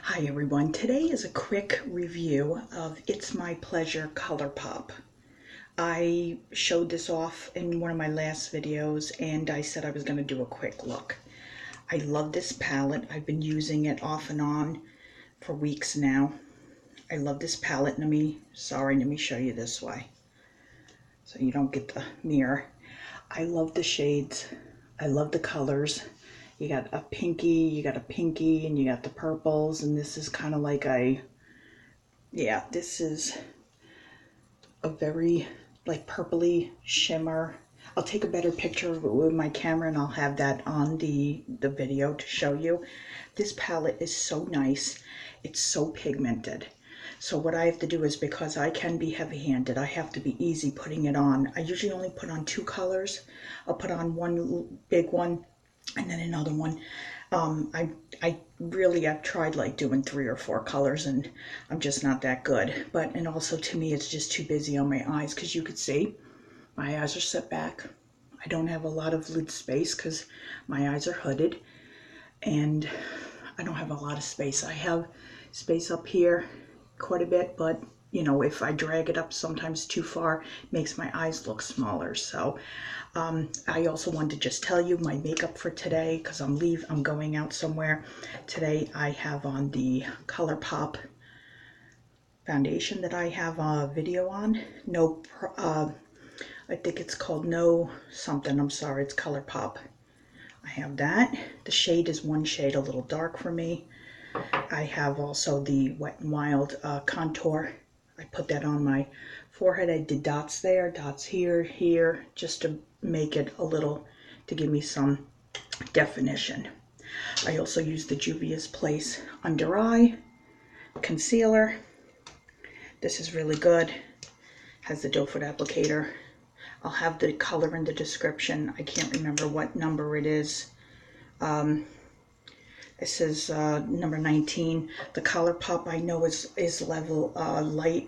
Hi everyone, today is a quick review of It's My Pleasure ColourPop. I showed this off in one of my last videos and I said I was going to do a quick look. I love this palette. I've been using it off and on for weeks now. I love this palette. Let me show you this way so you don't get the mirror. I love the shades. I love the colors. You got a pinky, and you got the purples, and this is kind of like this is a very like purpley shimmer. I'll take a better picture of it with my camera and I'll have that on the video to show you. This palette is so nice. It's so pigmented. So what I have to do is, because I can be heavy-handed, I have to be easy putting it on. I usually only put on 2 colors. I'll put on one big one and then another one. I've tried like doing 3 or 4 colors and I'm just not that good. And also to me, it's just too busy on my eyes, because you could see my eyes are set back. I don't have a lot of lid space because my eyes are hooded and I don't have a lot of space. I have space up here quite a bit, but you know, if I drag it up sometimes too far, it makes my eyes look smaller. So I also wanted to just tell you my makeup for today, because I'm going out somewhere. Today I have on the ColourPop foundation that I have a video on. I think it's called No Something. I'm sorry, it's ColourPop. I have that. The shade is one shade a little dark for me. I have also the Wet n Wild contour. I put that on my forehead. I did dots there, dots here, here, just to make it a little, to give me some definition. I also use the Juvia's Place Under Eye Concealer. This is really good. Has the doe foot applicator. I'll have the color in the description. I can't remember what number it is. It says number 19. The ColourPop I know is level light.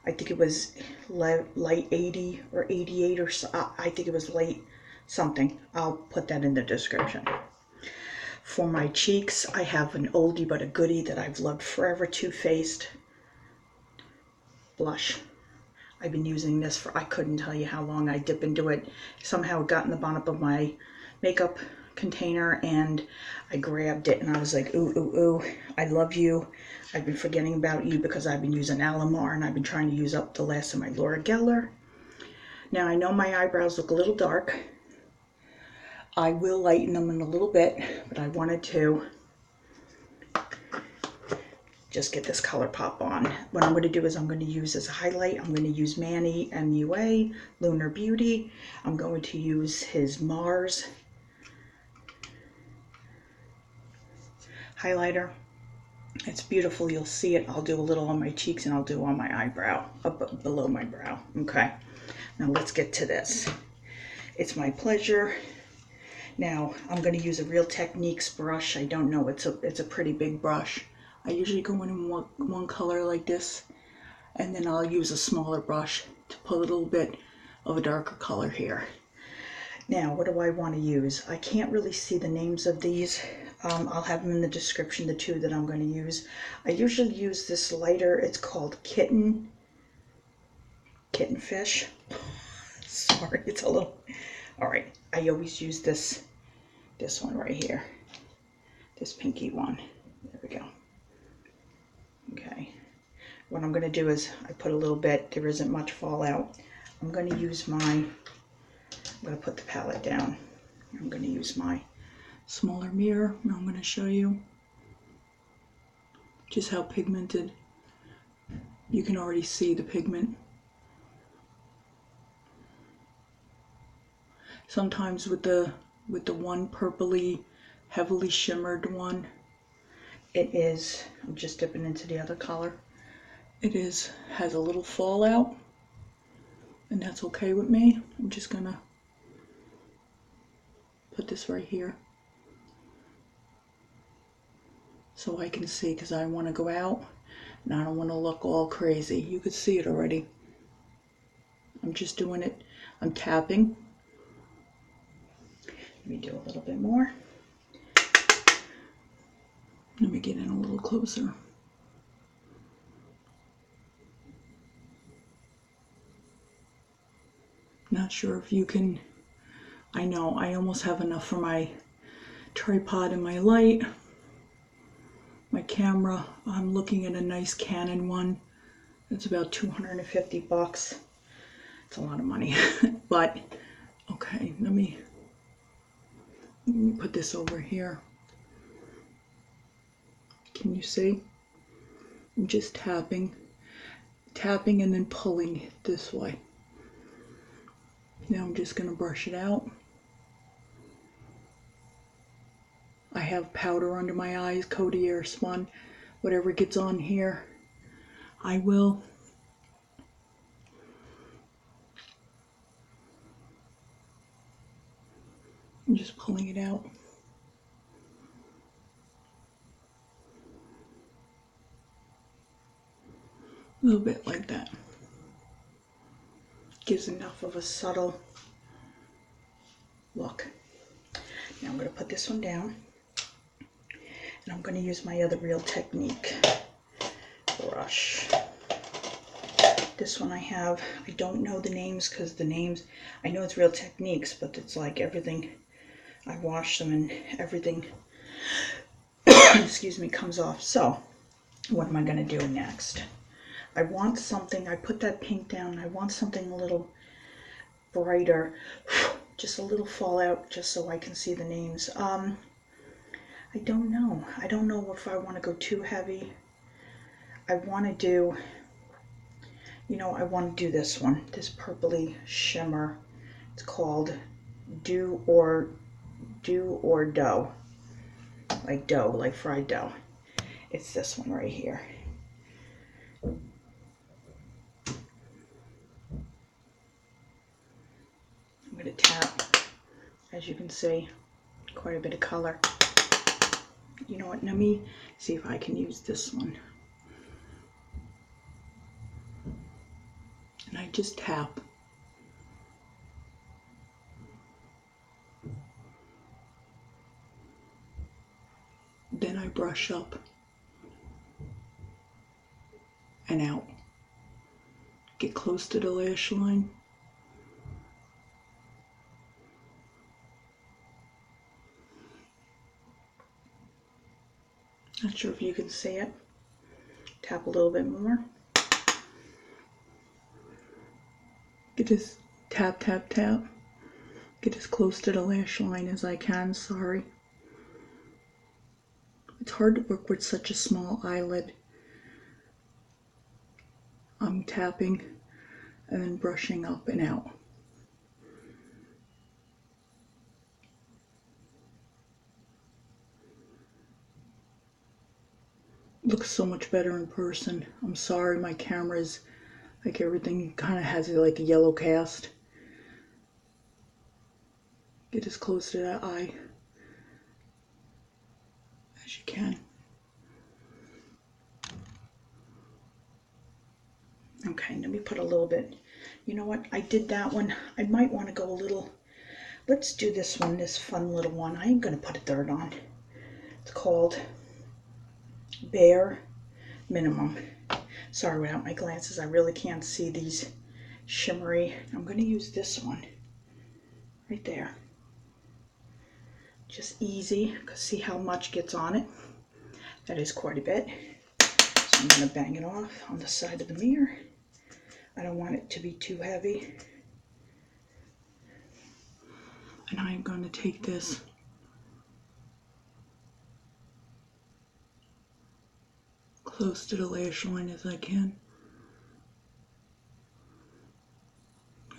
I think it was light 80 or 88 or so. I think it was light something. I'll put that in the description. For my cheeks, I have an oldie but a goodie that I've loved forever, Too Faced blush. I've been using this for, I couldn't tell you how long. I dip into it. Somehow it got in the bottom of my makeup container and I grabbed it and I was like, ooh, ooh, ooh, I love you. I've been forgetting about you because I've been using Alamar and I've been trying to use up the last of my Laura Geller. Now I know my eyebrows look a little dark. I will lighten them in a little bit, but I wanted to just get this ColourPop on. What I'm going to do is I'm going to use as a highlight, I'm going to use Manny MUA, Lunar Beauty. I'm going to use his Mars highlighter. It's beautiful. You'll see it. I'll do a little on my cheeks and I'll do on my eyebrow, up below my brow. Okay, now let's get to this. It's My Pleasure. Now I'm going to use a Real Techniques brush. I don't know, it's a pretty big brush. I usually go in one color like this, and then I'll use a smaller brush to put a little bit of a darker color here. Now, what do I want to use? I can't really see the names of these. I'll have them in the description, the 2 that I'm going to use. I usually use this lighter. It's called Kittenfish. Sorry, it's a little... All right, I always use this one right here. This pinky one. There we go. Okay. What I'm going to do is I put a little bit. There isn't much fallout. I'm going to use I'm going to put the palette down. I'm going to use my smaller mirror and I'm going to show you just how pigmented. You can already see the pigment. Sometimes with the one purpley heavily shimmered one, it is, I'm just dipping into the other color, has a little fallout, and that's okay with me. I'm just gonna put this right here so I can see, because I want to go out and I don't want to look all crazy. You could see it already. I'm just doing it. I'm tapping. Let me do a little bit more. Let me to get in a little closer. Not sure if you can, I know I almost have enough for my tripod and my light. My camera, I'm looking at a nice Canon one. It's about 250 bucks. It's a lot of money, but okay, let me put this over here. Can you see? I'm just tapping and then pulling it this way. Now I'm just gonna brush it out. I have powder under my eyes, Coty airspun. Whatever gets on here, I will. I'm just pulling it out. A little bit like that. Gives enough of a subtle look. Now I'm going to put this one down, and I'm going to use my other Real Technique brush. This one I have, I don't know the names because the names, I know it's Real Techniques, but it's like everything, I wash them and everything, excuse me, comes off. So what am I going to do next? I want something, I put that pink down, I want something a little brighter, just a little fallout, just so I can see the names. I don't know if I want to go too heavy. I want to do, you know, I want to do this one, this purpley shimmer. It's called Do or Dough, like dough, like fried dough. It's this one right here. I'm going to tap, as you can see, quite a bit of color. You know what, let me see if I can use this one. And I just tap. Then I brush up and out. Get close to the lash line. Not sure if you can see it. Tap a little bit more. Get as tap, tap, tap. Get as close to the lash line as I can, sorry. It's hard to work with such a small eyelid. I'm tapping and then brushing up and out. Looks so much better in person. I'm sorry, my camera's like everything kind of has like a yellow cast. Get as close to that eye as you can. Okay, let me put a little bit. You know what? I did that one. I might want to go a little. Let's do this one, this fun little one. I am going to put a third on. It's called Bare Minimum. Sorry, without my glasses, I really can't see these shimmery. I'm going to use this one right there. Just easy, because see how much gets on it? That is quite a bit. So I'm going to bang it off on the side of the mirror. I don't want it to be too heavy. And I'm going to take this close to the lash line as I can.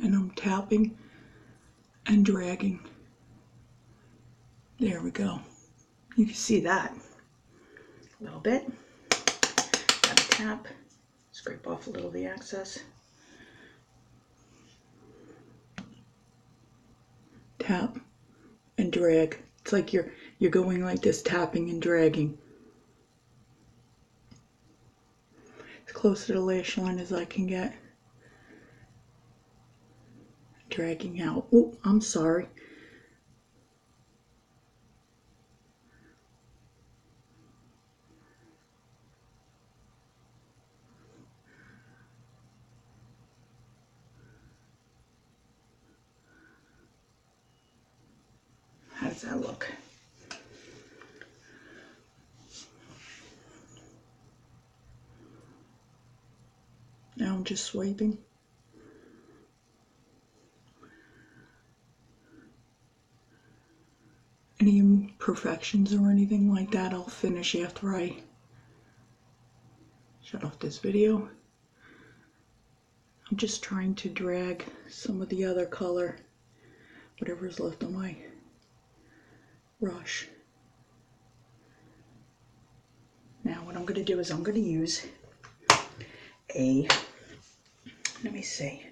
And I'm tapping and dragging. There we go. You can see that a little bit. Gotta tap, scrape off a little of the excess. Tap and drag. It's like you're going like this, tapping and dragging. As close to the lash line as I can get. Dragging out. Oh, I'm sorry. How's that look? Now I'm just swiping. Any imperfections or anything like that, I'll finish after I shut off this video. I'm just trying to drag some of the other color, whatever's left on my brush. Now what I'm going to do is I'm going to use let me see.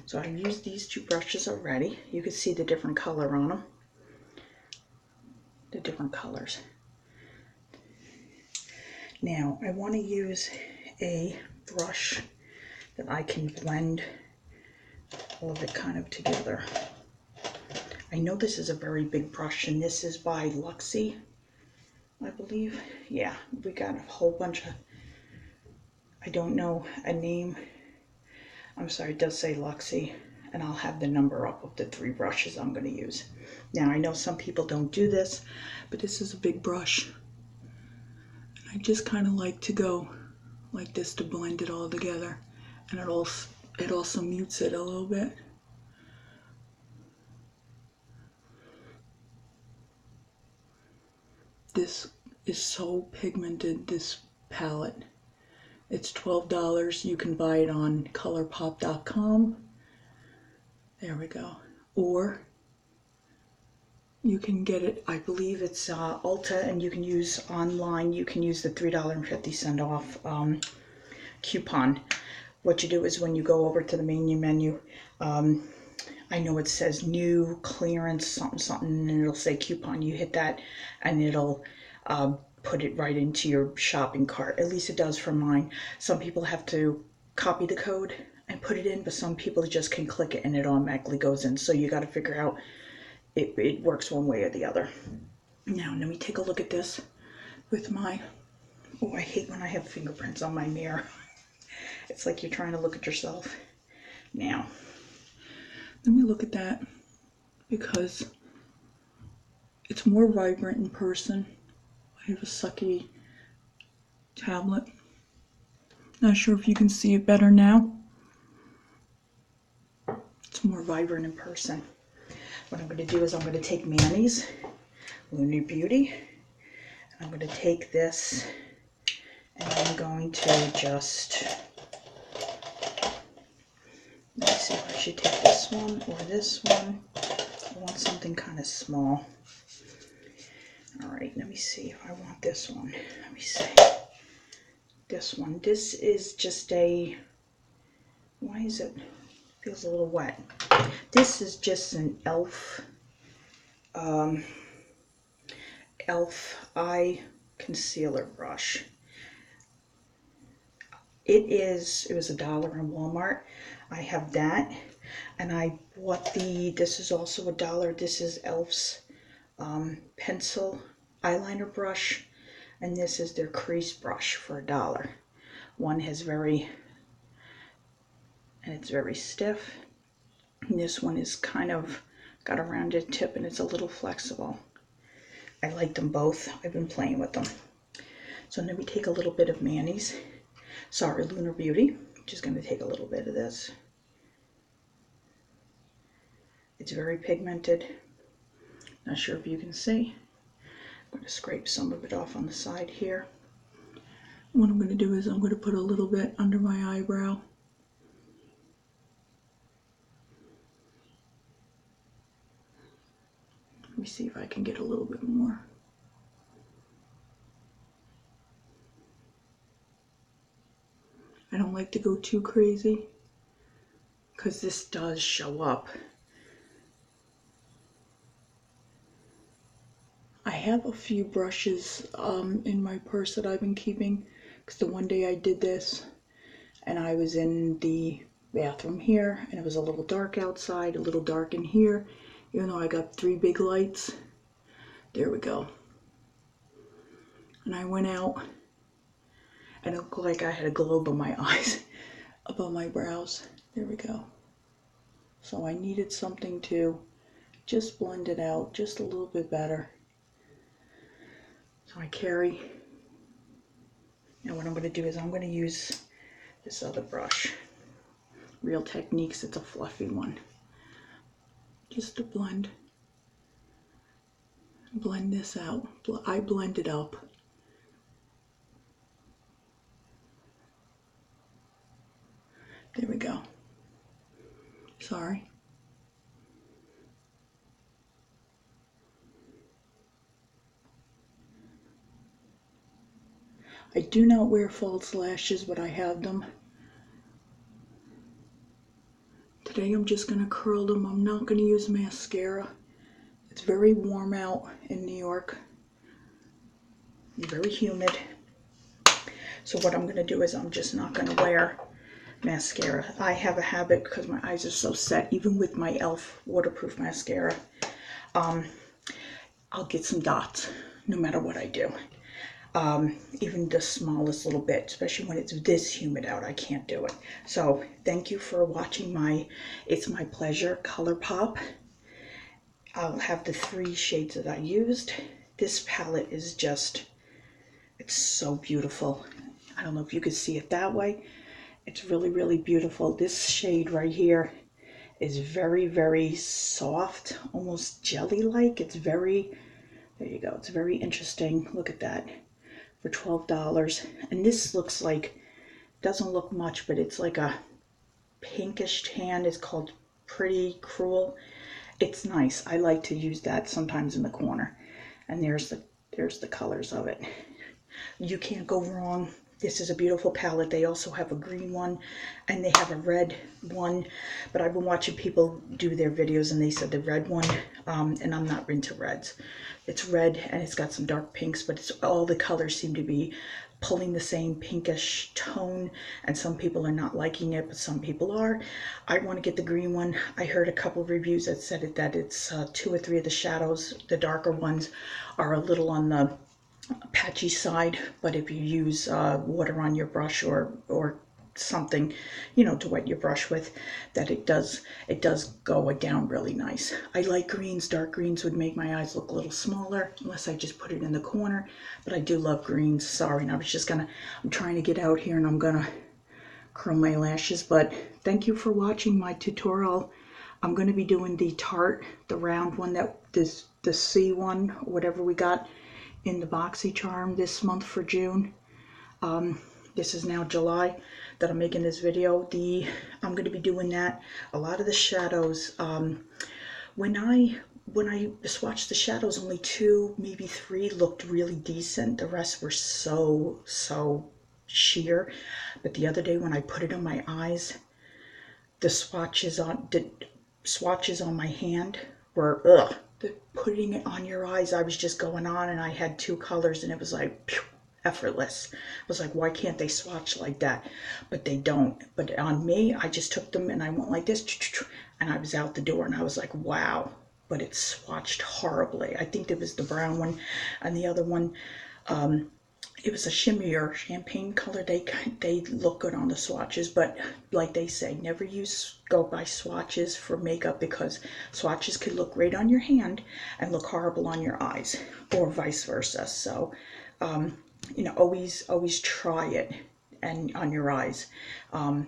So I used these two brushes already. You can see the different color on them. The different colors. Now I want to use a brush that I can blend all of it kind of together. I know this is a very big brush, and this is by Luxie, I believe. Yeah, we got a whole bunch of, I don't know a name. I'm sorry, it does say Luxie, and I'll have the number up of the 3 brushes I'm going to use. Now I know some people don't do this, but this is a big brush. I just kind of like to go like this to blend it all together, and it also mutes it a little bit. This is so pigmented, this palette. It's $12. You can buy it on ColourPop.com. There we go. Or you can get it, I believe it's Ulta, and you can use online, you can use the $3.50 off coupon. What you do is when you go over to the main menu, I know it says new clearance something something, and it'll say coupon. You hit that and it'll put it right into your shopping cart. At least it does for mine. Some people have to copy the code and put it in, but some people just can click it and it automatically goes in. So you got to figure out it works one way or the other. Now let me take a look at this with my, oh, I hate when I have fingerprints on my mirror. It's like you're trying to look at yourself. Now let me look at that, because it's more vibrant in person. I have a sucky tablet. Not sure if you can see it better now. It's more vibrant in person. What I'm going to do is I'm going to take Manny's Lunar Beauty, and I'm going to take this, and I'm going to just, let me see if I should take this one or this one. I want something kind of small. All right, let me see if I want this one. Let me see. This one. This is just a, why is it, feels a little wet. This is just an e.l.f. eye concealer brush. It was $1 in Walmart. I have that, and I bought this is also $1. This is e.l.f.'s pencil eyeliner brush, and this is their crease brush for $1. One has it's very stiff, and this one is kind of got a rounded tip and it's a little flexible. I like them both. I've been playing with them. So let me take a little bit of Manny's, Lunar Beauty. I'm just going to take a little bit of this. It's very pigmented. Not sure if you can see. I'm going to scrape some of it off on the side here. What I'm going to do is I'm going to put a little bit under my eyebrow. Let me see if I can get a little bit more. I don't like to go too crazy because this does show up. I have a few brushes in my purse that I've been keeping, because the one day I did this and I was in the bathroom here and it was a little dark outside, a little dark in here, even though I got 3 big lights. There we go. And I went out and it looked like I had a globe on my eyes, above my brows. There we go. So I needed something to just blend it out just a little bit better. So I carry. Now what I'm going to do is I'm going to use this other brush. Real Techniques, it's a fluffy one. Just to blend this out. I blend it up. There we go. Sorry. I do not wear false lashes, but I have them. Today I'm just going to curl them. I'm not going to use mascara. It's very warm out in New York. Very humid. So what I'm going to do is I'm just not going to wear mascara. I have a habit, because my eyes are so set, even with my e.l.f. waterproof mascara, I'll get some dots no matter what I do. Even the smallest little bit, especially when it's this humid out, I can't do it. So thank you for watching my It's My Pleasure Color Pop. I'll have the 3 shades that I used. This palette is just, it's so beautiful. I don't know if you could see it that way. It's really, really beautiful. This shade right here is very, very soft, almost jelly-like. It's very, there you go. It's very interesting. Look at that. For $12. And this looks like, doesn't look much, but it's like a pinkish tan. It's called Pretty Cruel. It's nice. I like to use that sometimes in the corner. And there's the colors of it. You can't go wrong. This is a beautiful palette. They also have a green one and they have a red one, but I've been watching people do their videos and they said the red one, and I'm not into reds. It's red and it's got some dark pinks, but it's all the colors seem to be pulling the same pinkish tone, and some people are not liking it, but some people are. I want to get the green one. I heard a couple of reviews that said it, that it's 2 or 3 of the shadows, the darker ones, are a little on the patchy side, but if you use water on your brush or something, you know, to wet your brush with, that it does go down really nice. I like greens. Dark greens would make my eyes look a little smaller unless I just put it in the corner, but I do love greens. Sorry, and I was just gonna, I'm trying to get out here and I'm gonna curl my lashes, but thank you for watching my tutorial. I'm going to be doing the Tarte, the round one, that this, the C one, whatever we got in the BoxyCharm this month for June. This is now July that I'm making this video. I'm going to be doing that. A lot of the shadows, when I swatched the shadows, only 2, maybe 3 looked really decent. The rest were so sheer. But the other day when I put it on my eyes, the swatches on my hand were putting it on your eyes. I was just going on, and I had 2 colors and it was like phew, effortless. I was like, why can't they swatch like that? But they don't. But on me, I just took them and I went like this and I was out the door, and I was like, wow. But it swatched horribly. I think there was the brown one, and the other one, it was a shimmier champagne color. They look good on the swatches, but like they say, never go by swatches for makeup, because swatches could look great on your hand and look horrible on your eyes, or vice versa. So you know, always try it and on your eyes, and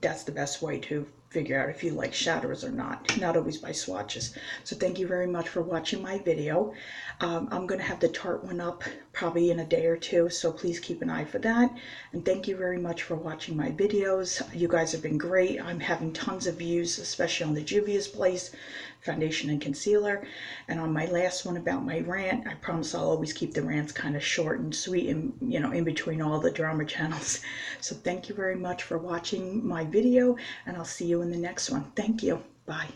that's the best way to figure out if you like shadows or not always by swatches. So thank you very much for watching my video. I'm going to have the Tarte one up probably in a day or 2, so please keep an eye for that. And thank you very much for watching my videos. You guys have been great. I'm having tons of views, especially on the Juvia's Place foundation and concealer. And on my last one about my rant, I promise I'll always keep the rants kind of short and sweet, and you know, in between all the drama channels. So thank you very much for watching my video, and I'll see you in the next one. Thank you. Bye.